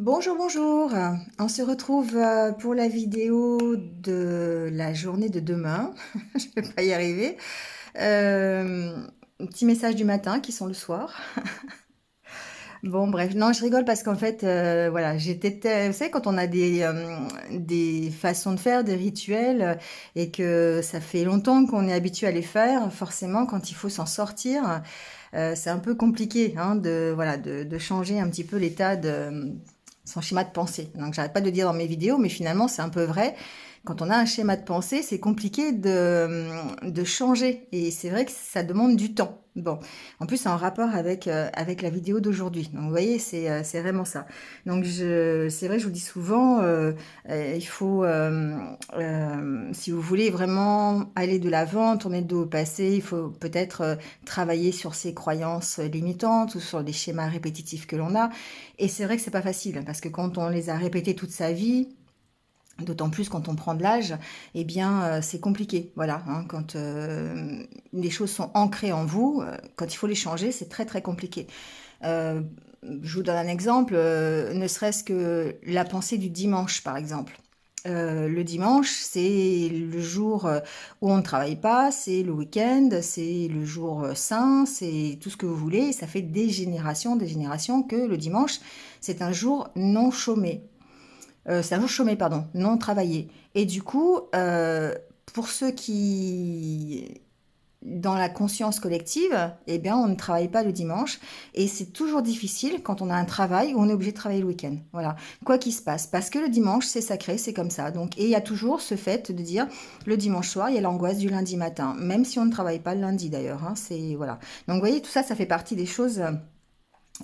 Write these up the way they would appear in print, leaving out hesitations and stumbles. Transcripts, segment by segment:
Bonjour, bonjour. On se retrouve pour la vidéo de la journée de demain. Je vais pas y arriver. Un petit message du matin qui sont le soir. Bon, bref, non, je rigole parce qu'en fait, voilà, vous savez, quand on a des façons de faire, des rituels, et que ça fait longtemps qu'on est habitué à les faire, forcément, quand il faut s'en sortir, c'est un peu compliqué, hein, voilà, de changer un petit peu l'état de son schéma de pensée. Donc, j'arrête pas de le dire dans mes vidéos, mais finalement, c'est un peu vrai. Quand on a un schéma de pensée, c'est compliqué de changer. Et c'est vrai que ça demande du temps. Bon, en plus, c'est en rapport avec la vidéo d'aujourd'hui. Donc, vous voyez, c'est vraiment ça. Donc, c'est vrai, je vous dis souvent, il faut, si vous voulez vraiment aller de l'avant, tourner le dos au passé, il faut peut-être travailler sur ses croyances limitantes ou sur des schémas répétitifs que l'on a. Et c'est vrai que c'est pas facile, parce que quand on les a répétés toute sa vie, d'autant plus quand on prend de l'âge, eh bien, c'est compliqué. Voilà, hein, quand les choses sont ancrées en vous, quand il faut les changer, c'est très très compliqué. Euh, je vous donne un exemple, ne serait-ce que la pensée du dimanche, par exemple. Le dimanche, c'est le jour où on ne travaille pas, c'est le week-end, c'est le jour saint, c'est tout ce que vous voulez. Et ça fait des générations que le dimanche, c'est un jour non chômé. C'est un jour chômé, pardon, non travaillé. Et du coup, pour ceux qui, dans la conscience collective, eh bien, on ne travaille pas le dimanche. Et c'est toujours difficile quand on a un travail où on est obligé de travailler le week-end. Voilà, quoi qu'il se passe. Parce que le dimanche, c'est sacré, c'est comme ça. Donc, et il y a toujours ce fait de dire, le dimanche soir, il y a l'angoisse du lundi matin. Même si on ne travaille pas le lundi, d'ailleurs, hein, c'est, voilà. Donc, vous voyez, tout ça, ça fait partie des choses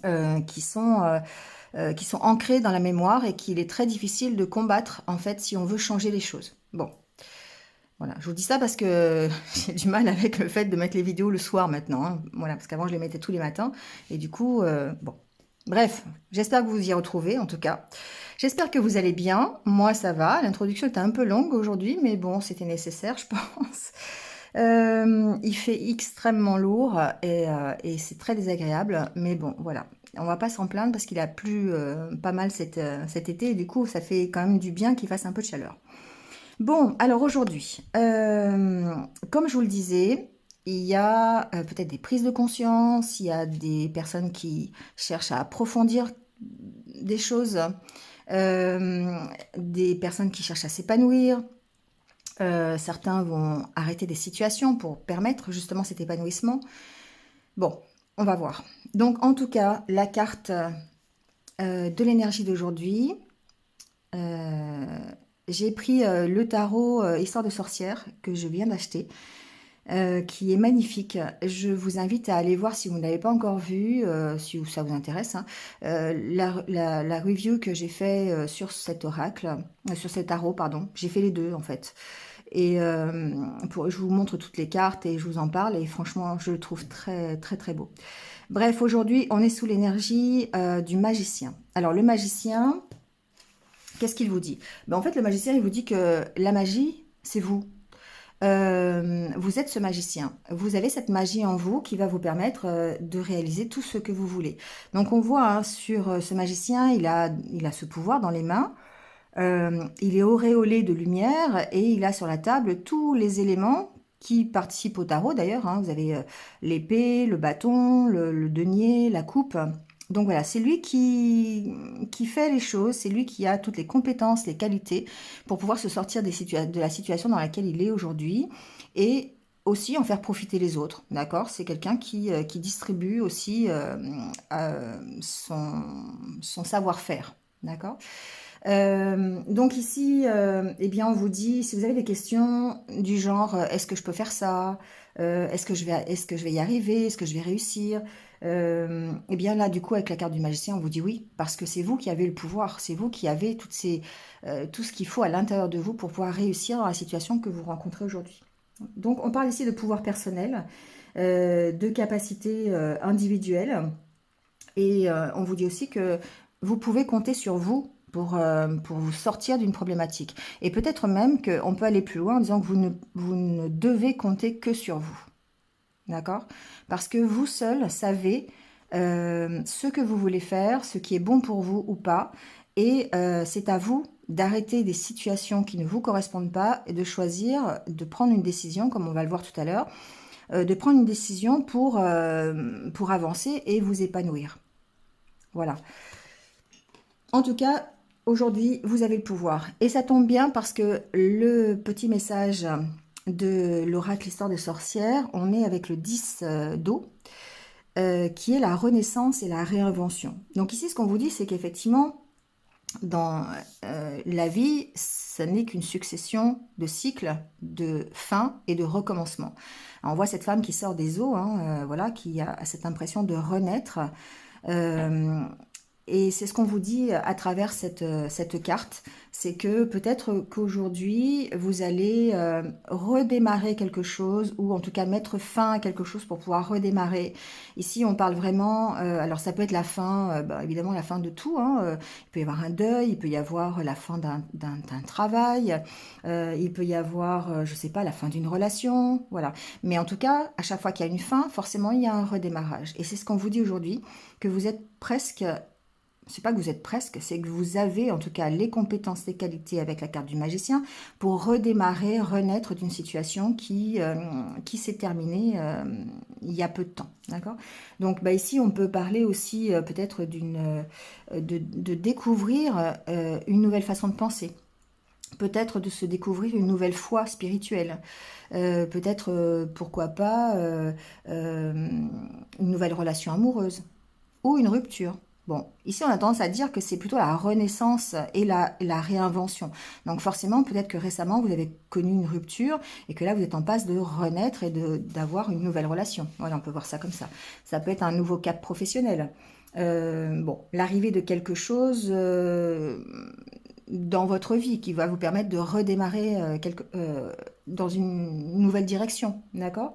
euh, qui sont... euh, qui sont ancrées dans la mémoire et qu'il est très difficile de combattre en fait si on veut changer les choses. Bon, voilà, je vous dis ça parce que j'ai du mal avec le fait de mettre les vidéos le soir maintenant, hein. Voilà, parce qu'avant je les mettais tous les matins et du coup, bon. Bref, j'espère que vous vous y retrouvez en tout cas. J'espère que vous allez bien. Moi, ça va. L'introduction était un peu longue aujourd'hui, mais bon, c'était nécessaire, je pense. Il fait extrêmement lourd et c'est très désagréable, mais bon, voilà. On va pas s'en plaindre parce qu'il a plu pas mal cet été et du coup, ça fait quand même du bien qu'il fasse un peu de chaleur. Bon, alors aujourd'hui, comme je vous le disais, il y a peut-être des prises de conscience, il y a des personnes qui cherchent à approfondir des choses, euh, des personnes qui cherchent à s'épanouir. Certains vont arrêter des situations pour permettre justement cet épanouissement. Bon, on va voir. Donc en tout cas, la carte de l'énergie d'aujourd'hui, euh, j'ai pris le tarot Histoire de sorcière que je viens d'acheter, qui est magnifique. Je vous invite à aller voir si vous ne l'avez pas encore vu, si ça vous intéresse, hein, la review que j'ai fait sur cet oracle, sur cet tarot, pardon. J'ai fait les deux en fait. Et je vous montre toutes les cartes et je vous en parle et franchement, je le trouve très très très beau. Bref, aujourd'hui, on est sous l'énergie du magicien. Alors le magicien, qu'est-ce qu'il vous dit? Ben, en fait, le magicien, il vous dit que la magie, c'est vous. Vous êtes ce magicien. Vous avez cette magie en vous qui va vous permettre de réaliser tout ce que vous voulez. Donc on voit hein, sur ce magicien, il a ce pouvoir dans les mains. Il est auréolé de lumière et il a sur la table tous les éléments qui participent au tarot d'ailleurs, hein. Vous avez l'épée, le bâton, le denier, la coupe. Donc voilà, c'est lui qui fait les choses, c'est lui qui a toutes les compétences, les qualités pour pouvoir se sortir de la situation dans laquelle il est aujourd'hui et aussi en faire profiter les autres, d'accord? C'est quelqu'un qui distribue aussi son savoir-faire, d'accord? Donc ici, eh bien, on vous dit, si vous avez des questions du genre, est-ce que je peux faire ça? Est-ce que je vais y arriver? Est-ce que je vais réussir? Eh bien là, du coup, avec la carte du magicien, on vous dit oui, parce que c'est vous qui avez le pouvoir, c'est vous qui avez tout ce qu'il faut à l'intérieur de vous pour pouvoir réussir dans la situation que vous rencontrez aujourd'hui. Donc, on parle ici de pouvoir personnel, de capacité individuelle, et on vous dit aussi que vous pouvez compter sur vous pour vous sortir d'une problématique. Et peut-être même qu'on peut aller plus loin en disant que vous ne devez compter que sur vous. D'accord? Parce que vous seul savez ce que vous voulez faire, ce qui est bon pour vous ou pas. Et c'est à vous d'arrêter des situations qui ne vous correspondent pas et de choisir de prendre une décision, comme on va le voir tout à l'heure, de prendre une décision pour avancer et vous épanouir. Voilà. En tout cas, aujourd'hui, vous avez le pouvoir. Et ça tombe bien parce que le petit message de l'oracle Histoire de sorcière, on est avec le 10 d'eau, qui est la renaissance et la réinvention. Donc ici, ce qu'on vous dit, c'est qu'effectivement, dans la vie, ce n'est qu'une succession de cycles, de fins et de recommencements. Alors, on voit cette femme qui sort des eaux, hein, voilà, qui a cette impression de renaître. Euh, et c'est ce qu'on vous dit à travers cette carte, c'est que peut-être qu'aujourd'hui, vous allez redémarrer quelque chose, ou en tout cas mettre fin à quelque chose pour pouvoir redémarrer. Ici, on parle vraiment, alors ça peut être la fin, évidemment la fin de tout, hein, il peut y avoir un deuil, il peut y avoir la fin d'un travail, il peut y avoir, je sais pas, la fin d'une relation, voilà. Mais en tout cas, à chaque fois qu'il y a une fin, forcément, il y a un redémarrage. Et c'est ce qu'on vous dit aujourd'hui, que vous êtes presque, c'est pas que vous êtes presque, c'est que vous avez en tout cas les compétences, les qualités avec la carte du magicien pour redémarrer, renaître d'une situation qui s'est terminée il y a peu de temps. D'accord. Donc ici, on peut parler aussi peut-être de découvrir une nouvelle façon de penser. Peut-être de se découvrir une nouvelle foi spirituelle. Peut-être, pourquoi pas, une nouvelle relation amoureuse ou une rupture. Bon, ici on a tendance à dire que c'est plutôt la renaissance et la réinvention. Donc forcément, peut-être que récemment vous avez connu une rupture et que là vous êtes en passe de renaître et d'avoir une nouvelle relation. Voilà, on peut voir ça comme ça. Ça peut être un nouveau cap professionnel. L'arrivée de quelque chose dans votre vie qui va vous permettre de redémarrer dans une nouvelle direction. D'accord.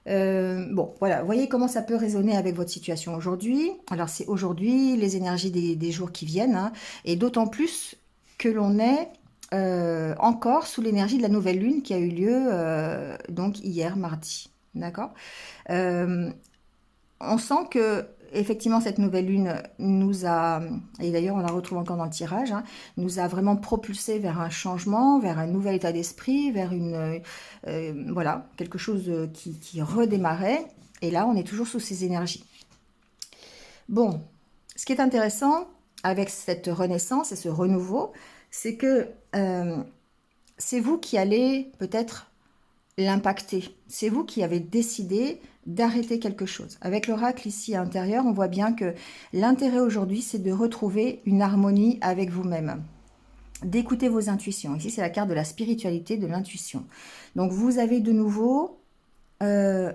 Voilà, vous voyez comment ça peut résonner avec votre situation aujourd'hui. Alors c'est aujourd'hui, les énergies des jours qui viennent, hein, et d'autant plus que l'on est encore sous l'énergie de la nouvelle lune qui a eu lieu donc hier mardi. D'accord. On sent que effectivement cette nouvelle lune nous a, et d'ailleurs on la retrouve encore dans le tirage, hein, nous a vraiment propulsé vers un changement, vers un nouvel état d'esprit, vers voilà, quelque chose qui redémarrait. Et là on est toujours sous ces énergies. Bon, ce qui est intéressant avec cette renaissance et ce renouveau, c'est que c'est vous qui allez peut-être l'impacter. C'est vous qui avez décidé d'arrêter quelque chose. Avec l'oracle ici à l'intérieur, on voit bien que l'intérêt aujourd'hui, c'est de retrouver une harmonie avec vous-même, d'écouter vos intuitions. Ici, c'est la carte de la spiritualité, de l'intuition. Donc, vous avez de nouveau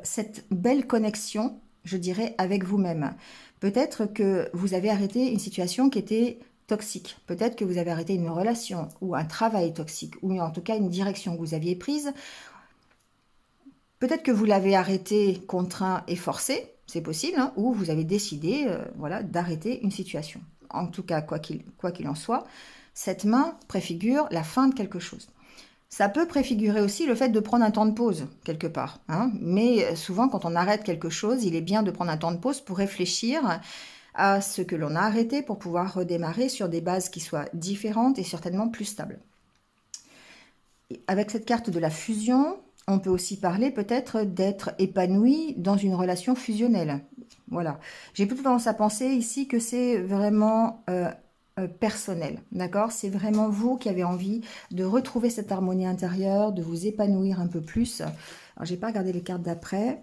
cette belle connexion, je dirais, avec vous-même. Peut-être que vous avez arrêté une situation qui était toxique. Peut-être que vous avez arrêté une relation ou un travail toxique, ou en tout cas une direction que vous aviez prise. Peut-être que vous l'avez arrêté, contraint et forcé, c'est possible, hein, ou vous avez décidé voilà, d'arrêter une situation. En tout cas, quoi qu'il en soit, cette main préfigure la fin de quelque chose. Ça peut préfigurer aussi le fait de prendre un temps de pause, quelque part. Hein, mais souvent, quand on arrête quelque chose, il est bien de prendre un temps de pause pour réfléchir à ce que l'on a arrêté pour pouvoir redémarrer sur des bases qui soient différentes et certainement plus stables. Et avec cette carte de la fusion, on peut aussi parler peut-être d'être épanoui dans une relation fusionnelle. Voilà. J'ai plutôt tendance à penser ici que c'est vraiment personnel, d'accord? C'est vraiment vous qui avez envie de retrouver cette harmonie intérieure, de vous épanouir un peu plus. Alors, j'ai pas regardé les cartes d'après.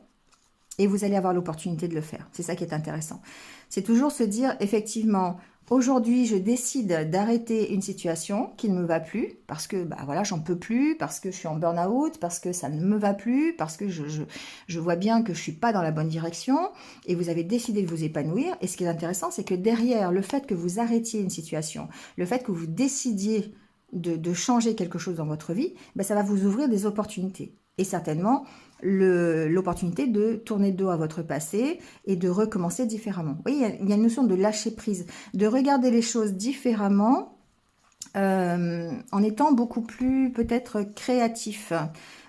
Et vous allez avoir l'opportunité de le faire. C'est ça qui est intéressant. C'est toujours se dire, effectivement, aujourd'hui, je décide d'arrêter une situation qui ne me va plus, parce que, voilà, j'en peux plus, parce que je suis en burn-out, parce que ça ne me va plus, parce que je vois bien que je suis pas dans la bonne direction, et vous avez décidé de vous épanouir. Et ce qui est intéressant, c'est que derrière le fait que vous arrêtiez une situation, le fait que vous décidiez de changer quelque chose dans votre vie, ça va vous ouvrir des opportunités. Et certainement, l'opportunité de tourner le dos à votre passé et de recommencer différemment. Vous voyez, il y a une notion de lâcher prise, de regarder les choses différemment en étant beaucoup plus peut-être créatif,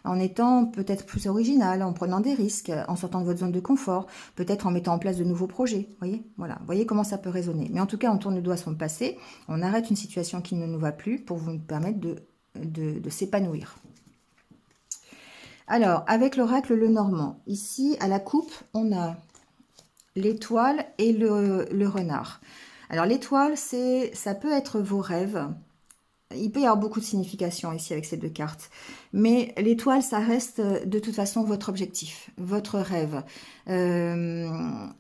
en étant peut-être plus original, en prenant des risques, en sortant de votre zone de confort, peut-être en mettant en place de nouveaux projets. Voyez, voilà, voyez comment ça peut résonner. Mais en tout cas, on tourne le doigt sur le passé, on arrête une situation qui ne nous va plus pour vous permettre de s'épanouir. Alors, avec l'oracle Lenormand, ici, à la coupe, on a l'étoile et le renard. Alors, l'étoile, ça peut être vos rêves. Il peut y avoir beaucoup de signification ici avec ces deux cartes. Mais l'étoile, ça reste de toute façon votre objectif, votre rêve, le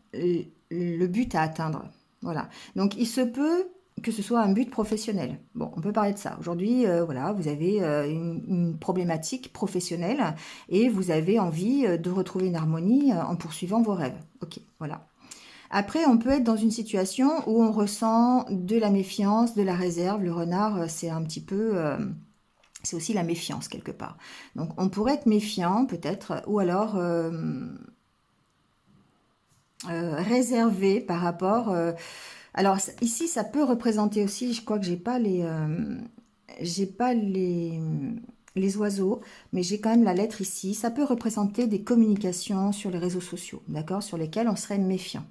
but à atteindre. Voilà. Donc, il se peut que ce soit un but professionnel. Bon, on peut parler de ça. Aujourd'hui, voilà, vous avez une problématique professionnelle et vous avez envie de retrouver une harmonie en poursuivant vos rêves. Ok, voilà. Après, on peut être dans une situation où on ressent de la méfiance, de la réserve. Le renard, c'est un petit peu... c'est aussi la méfiance, quelque part. Donc, on pourrait être méfiant, peut-être, ou alors réservé par rapport... alors, ici, ça peut représenter aussi... Je crois que j'ai pas les... j'ai pas les oiseaux, mais j'ai quand même la lettre ici. Ça peut représenter des communications sur les réseaux sociaux, d'accord, sur lesquels on serait méfiant.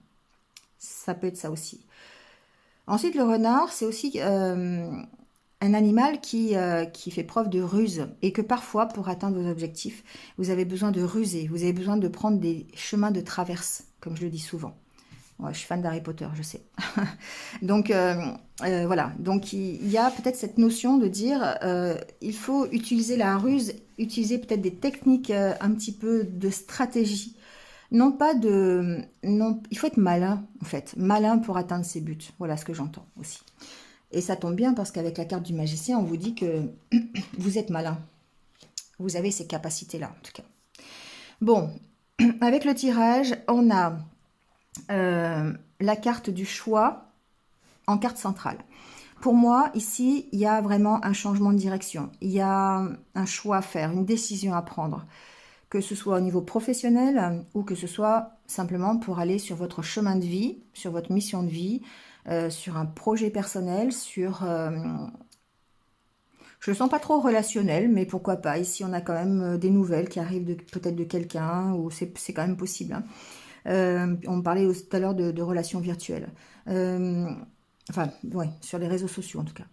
Ça peut être ça aussi. Ensuite, le renard, c'est aussi un animal qui fait preuve de ruse et que parfois, pour atteindre vos objectifs, vous avez besoin de ruser, vous avez besoin de prendre des chemins de traverse, comme je le dis souvent. Ouais, je suis fan d'Harry Potter, je sais. Donc, voilà. Donc, il y a peut-être cette notion de dire, il faut utiliser la ruse, utiliser peut-être des techniques un petit peu de stratégie. Non pas de... Non, il faut être malin, en fait. Malin pour atteindre ses buts. Voilà ce que j'entends aussi. Et ça tombe bien parce qu'avec la carte du magicien, on vous dit que vous êtes malin. Vous avez ces capacités-là, en tout cas. Bon, avec le tirage, on a la carte du choix en carte centrale. Pour moi, ici, il y a vraiment un changement de direction. Il y a un choix à faire, une décision à prendre. Que ce soit au niveau professionnel ou que ce soit simplement pour aller sur votre chemin de vie, sur votre mission de vie, sur un projet personnel, sur... je le sens pas trop relationnel, mais pourquoi pas. Ici, on a quand même des nouvelles qui arrivent peut-être de quelqu'un, ou c'est quand même possible. Hein. On parlait tout à l'heure de relations virtuelles. Enfin, ouais, sur les réseaux sociaux en tout cas.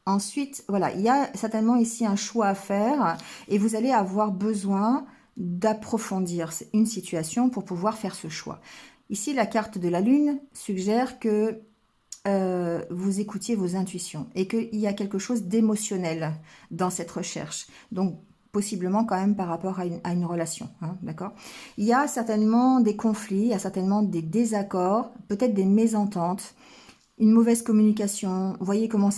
Ensuite, voilà, il y a certainement ici un choix à faire et vous allez avoir besoin d'approfondir une situation pour pouvoir faire ce choix. Ici, la carte de la Lune suggère que vous écoutiez vos intuitions et qu'il y a quelque chose d'émotionnel dans cette recherche. Donc, possiblement quand même par rapport à une relation, hein, d'accord. Il y a certainement des conflits, il y a certainement des désaccords, peut-être des mésententes, une mauvaise communication, vous voyez comment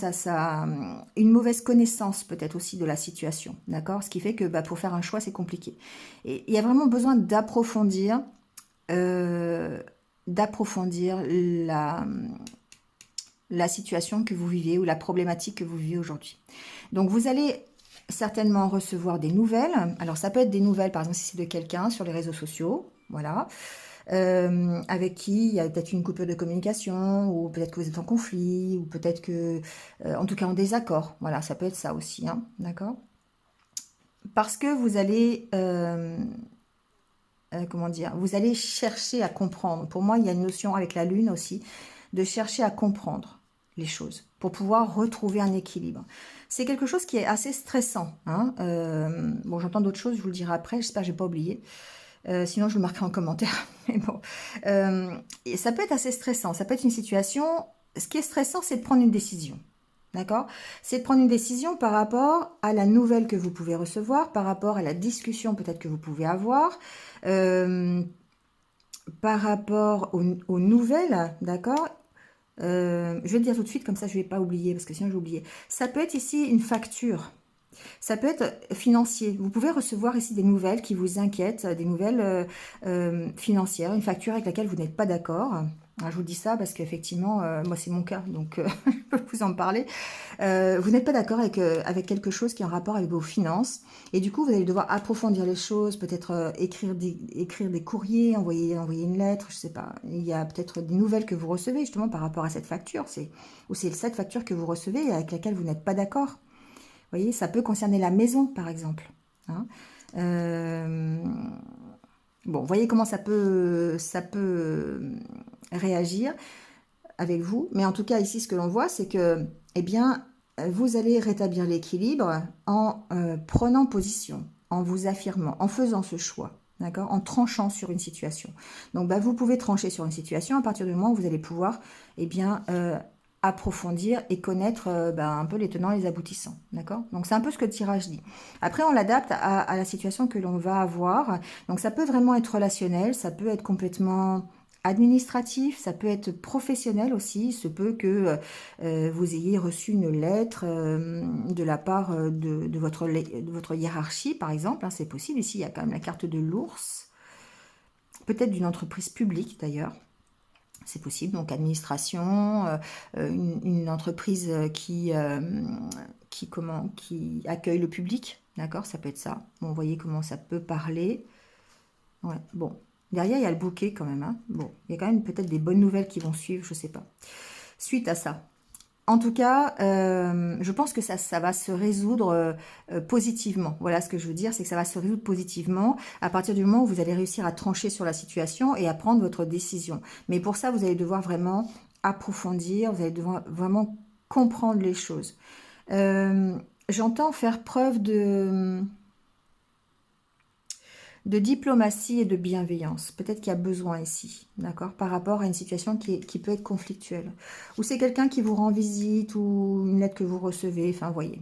une mauvaise connaissance peut-être aussi de la situation, d'accord. Ce qui fait que pour faire un choix, c'est compliqué. Et il y a vraiment besoin d'approfondir la situation que vous vivez ou la problématique que vous vivez aujourd'hui. Donc, vous allez certainement recevoir des nouvelles. Alors, ça peut être des nouvelles, par exemple, si c'est de quelqu'un sur les réseaux sociaux, voilà. Avec qui il y a peut-être une coupure de communication, ou peut-être que vous êtes en conflit, ou peut-être que, en tout cas, en désaccord. Voilà, ça peut être ça aussi, hein, d'accord. Parce que vous allez, comment dire, vous allez chercher à comprendre. Pour moi, il y a une notion avec la Lune aussi, de chercher à comprendre les choses, pour pouvoir retrouver un équilibre. C'est quelque chose qui est assez stressant. Hein. Bon, j'entends d'autres choses, je vous le dirai après, j'espère que je n'ai pas oublié. Sinon, je vous le marquerai en commentaire. Mais bon, et ça peut être assez stressant. Ça peut être une situation... Ce qui est stressant, c'est de prendre une décision. D'accord. C'est de prendre une décision par rapport à la nouvelle que vous pouvez recevoir, par rapport à la discussion peut-être que vous pouvez avoir, par rapport aux nouvelles, d'accord. Je vais le dire tout de suite, comme ça je ne vais pas oublier, parce que sinon j'ai oublié. Ça peut être ici une facture. Ça peut être financier. Vous pouvez recevoir ici des nouvelles qui vous inquiètent, des nouvelles financières, une facture avec laquelle vous n'êtes pas d'accord. Alors, je vous dis ça parce qu'effectivement, moi c'est mon cas, donc je peux vous en parler. Vous n'êtes pas d'accord avec quelque chose qui est en rapport avec vos finances, et du coup vous allez devoir approfondir les choses, peut-être écrire des courriers, envoyer une lettre, je sais pas. Il y a peut-être des nouvelles que vous recevez justement par rapport à cette facture, ou c'est cette facture que vous recevez et avec laquelle vous n'êtes pas d'accord. Vous voyez, ça peut concerner la maison par exemple. Hein. Euh, Bon, voyez comment ça peut réagir avec vous. Mais en tout cas, ici, ce que l'on voit, c'est que, eh bien, vous allez rétablir l'équilibre en prenant position, en vous affirmant, en faisant ce choix, d'accord, en tranchant sur une situation. Donc, bah, vous pouvez trancher sur une situation à partir du moment où vous allez pouvoir, eh bien, approfondir et connaître bah, un peu les tenants et les aboutissants, d'accord. Donc, c'est un peu ce que le tirage dit. Après, on l'adapte à la situation que l'on va avoir. Donc, ça peut vraiment être relationnel, ça peut être complètement administratif, ça peut être professionnel aussi. Il se peut que vous ayez reçu une lettre de la part de votre hiérarchie, par exemple. Hein, c'est possible. Ici, il y a quand même la carte de l'ours. Peut-être d'une entreprise publique, d'ailleurs. C'est possible. Donc, administration, une entreprise qui accueille le public. D'accord, ça peut être ça. Bon, vous voyez comment ça peut parler. Ouais, bon. Derrière, il y a le bouquet quand même. Hein. Bon, il y a quand même peut-être des bonnes nouvelles qui vont suivre, je sais pas. Suite à ça. En tout cas, je pense que ça va se résoudre positivement. Voilà ce que je veux dire, c'est que ça va se résoudre positivement à partir du moment où vous allez réussir à trancher sur la situation et à prendre votre décision. Mais pour ça, vous allez devoir vraiment approfondir, vous allez devoir vraiment comprendre les choses. Euh, J'entends faire preuve de diplomatie et de bienveillance. Peut-être qu'il y a besoin ici, d'accord, par rapport à une situation qui peut être conflictuelle. Ou c'est quelqu'un qui vous rend visite ou une lettre que vous recevez, enfin, voyez.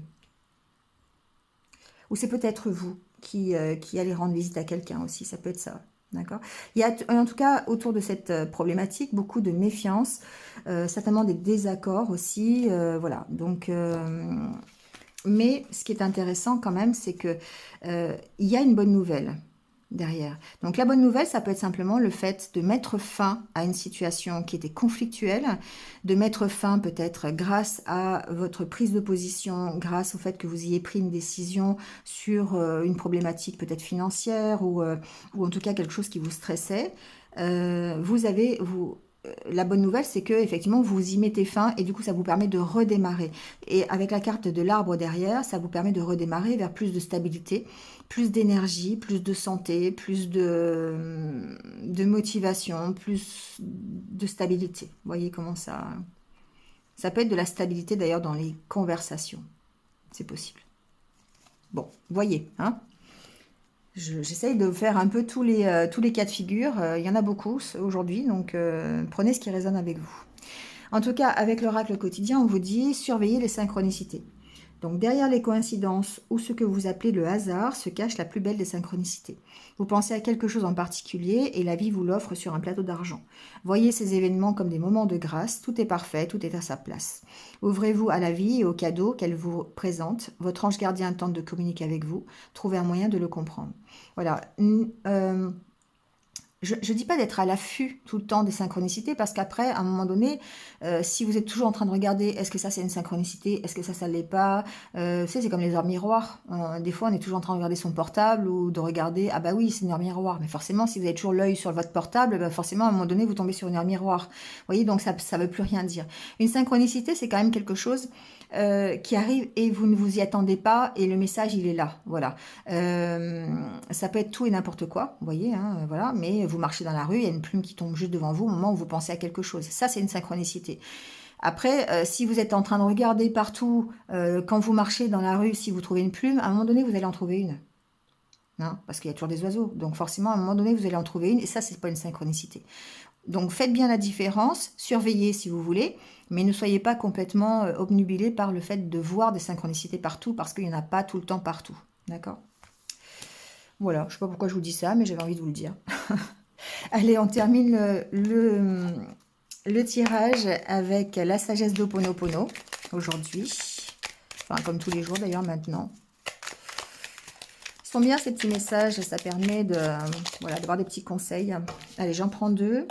Ou c'est peut-être vous qui allez rendre visite à quelqu'un aussi, ça peut être ça. D'accord. Il y a en tout cas autour de cette problématique beaucoup de méfiance, certainement des désaccords aussi, voilà. Donc, mais ce qui est intéressant quand même, c'est que il y a une bonne nouvelle derrière. Donc la bonne nouvelle, ça peut être simplement le fait de mettre fin à une situation qui était conflictuelle, de mettre fin peut-être grâce à votre prise de position, grâce au fait que vous ayez pris une décision sur une problématique peut-être financière ou en tout cas quelque chose qui vous stressait. La bonne nouvelle, c'est que effectivement vous y mettez fin et du coup ça vous permet de redémarrer. Et avec la carte de l'arbre derrière, ça vous permet de redémarrer vers plus de stabilité, plus d'énergie, plus de santé, plus de motivation, plus de stabilité. Vous voyez comment ça peut être de la stabilité d'ailleurs dans les conversations. C'est possible. Bon, voyez, hein. J'essaye de faire un peu tous les cas de figure. Il y en a beaucoup aujourd'hui, donc prenez ce qui résonne avec vous. En tout cas, avec l'oracle quotidien, on vous dit surveillez les synchronicités. Donc derrière les coïncidences ou ce que vous appelez le hasard se cache la plus belle des synchronicités. Vous pensez à quelque chose en particulier et la vie vous l'offre sur un plateau d'argent. Voyez ces événements comme des moments de grâce, tout est parfait, tout est à sa place. Ouvrez-vous à la vie et aux cadeaux qu'elle vous présente. Votre ange gardien tente de communiquer avec vous. Trouvez un moyen de le comprendre. Voilà. Je ne dis pas d'être à l'affût tout le temps des synchronicités parce qu'après, à un moment donné, si vous êtes toujours en train de regarder, est-ce que ça c'est une synchronicité, est-ce que ça l'est pas, tu sais, c'est comme les heures miroirs. Des fois, on est toujours en train de regarder son portable ou de regarder, ah bah oui, c'est une heure miroir. Mais forcément, si vous avez toujours l'œil sur votre portable, bah forcément, à un moment donné, vous tombez sur une heure miroir. Vous voyez, donc ça ne veut plus rien dire. Une synchronicité, c'est quand même quelque chose qui arrive et vous ne vous y attendez pas et le message, il est là. Voilà. Ça peut être tout et n'importe quoi, vous voyez, hein, voilà, mais vous marchez dans la rue, il y a une plume qui tombe juste devant vous au moment où vous pensez à quelque chose. Ça, c'est une synchronicité. Après, si vous êtes en train de regarder partout, quand vous marchez dans la rue, si vous trouvez une plume, à un moment donné, vous allez en trouver une. Hein, parce qu'il y a toujours des oiseaux. Donc forcément, à un moment donné, vous allez en trouver une, et ça, c'est pas une synchronicité. Donc faites bien la différence, surveillez si vous voulez, mais ne soyez pas complètement obnubilés par le fait de voir des synchronicités partout, parce qu'il n'y en a pas tout le temps partout. D'accord? Voilà, je ne sais pas pourquoi je vous dis ça, mais j'avais envie de vous le dire. Allez, on termine le tirage avec la sagesse d'Ho'oponopono aujourd'hui. Enfin, comme tous les jours d'ailleurs maintenant. Ils sont bien ces petits messages, ça permet voilà, d'avoir des petits conseils. Allez, j'en prends deux.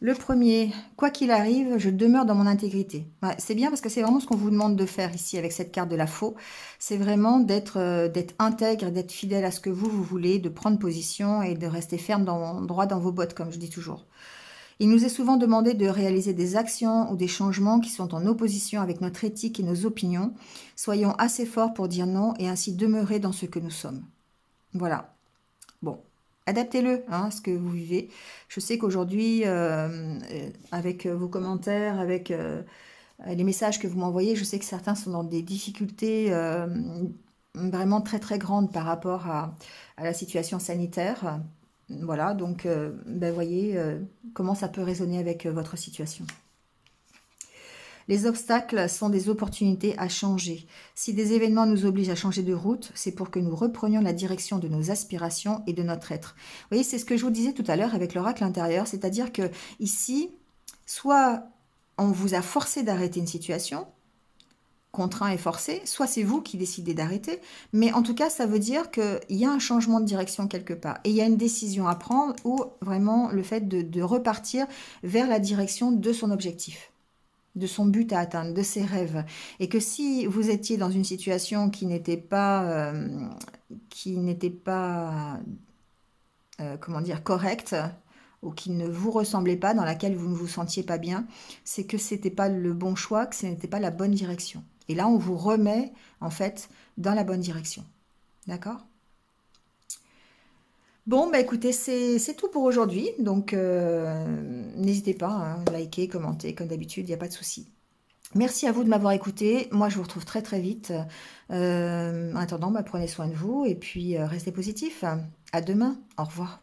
Le premier, quoi qu'il arrive, je demeure dans mon intégrité. Ouais, c'est bien parce que c'est vraiment ce qu'on vous demande de faire ici avec cette carte de la faux. C'est vraiment d'être intègre, d'être fidèle à ce que vous voulez, de prendre position et de rester ferme droit dans vos bottes, comme je dis toujours. Il nous est souvent demandé de réaliser des actions ou des changements qui sont en opposition avec notre éthique et nos opinions. Soyons assez forts pour dire non et ainsi demeurer dans ce que nous sommes. Voilà. Bon, adaptez-le hein, à ce que vous vivez. Je sais qu'aujourd'hui, avec vos commentaires, avec les messages que vous m'envoyez, je sais que certains sont dans des difficultés vraiment très très grandes par rapport à la situation sanitaire. Voilà, donc ben, voyez comment ça peut résonner avec votre situation. Les obstacles sont des opportunités à changer. Si des événements nous obligent à changer de route, c'est pour que nous reprenions la direction de nos aspirations et de notre être. Vous voyez, c'est ce que je vous disais tout à l'heure avec l'oracle intérieur, c'est-à-dire que ici, soit on vous a forcé d'arrêter une situation, contraint et forcé, soit c'est vous qui décidez d'arrêter, mais en tout cas, ça veut dire qu'il y a un changement de direction quelque part, et il y a une décision à prendre, ou vraiment le fait de repartir vers la direction de son objectif, de son but à atteindre, de ses rêves. Et que si vous étiez dans une situation qui n'était pas comment dire, correcte, ou qui ne vous ressemblait pas, dans laquelle vous ne vous sentiez pas bien, c'est que c'était pas le bon choix, que ce n'était pas la bonne direction. Et là, on vous remet, en fait, dans la bonne direction. D'accord? Bon, bah écoutez, c'est tout pour aujourd'hui. Donc, n'hésitez pas, hein, liker, commenter, comme d'habitude, il n'y a pas de souci. Merci à vous de m'avoir écouté. Moi, je vous retrouve très très vite. En attendant, bah, prenez soin de vous et puis restez positifs. À demain. Au revoir.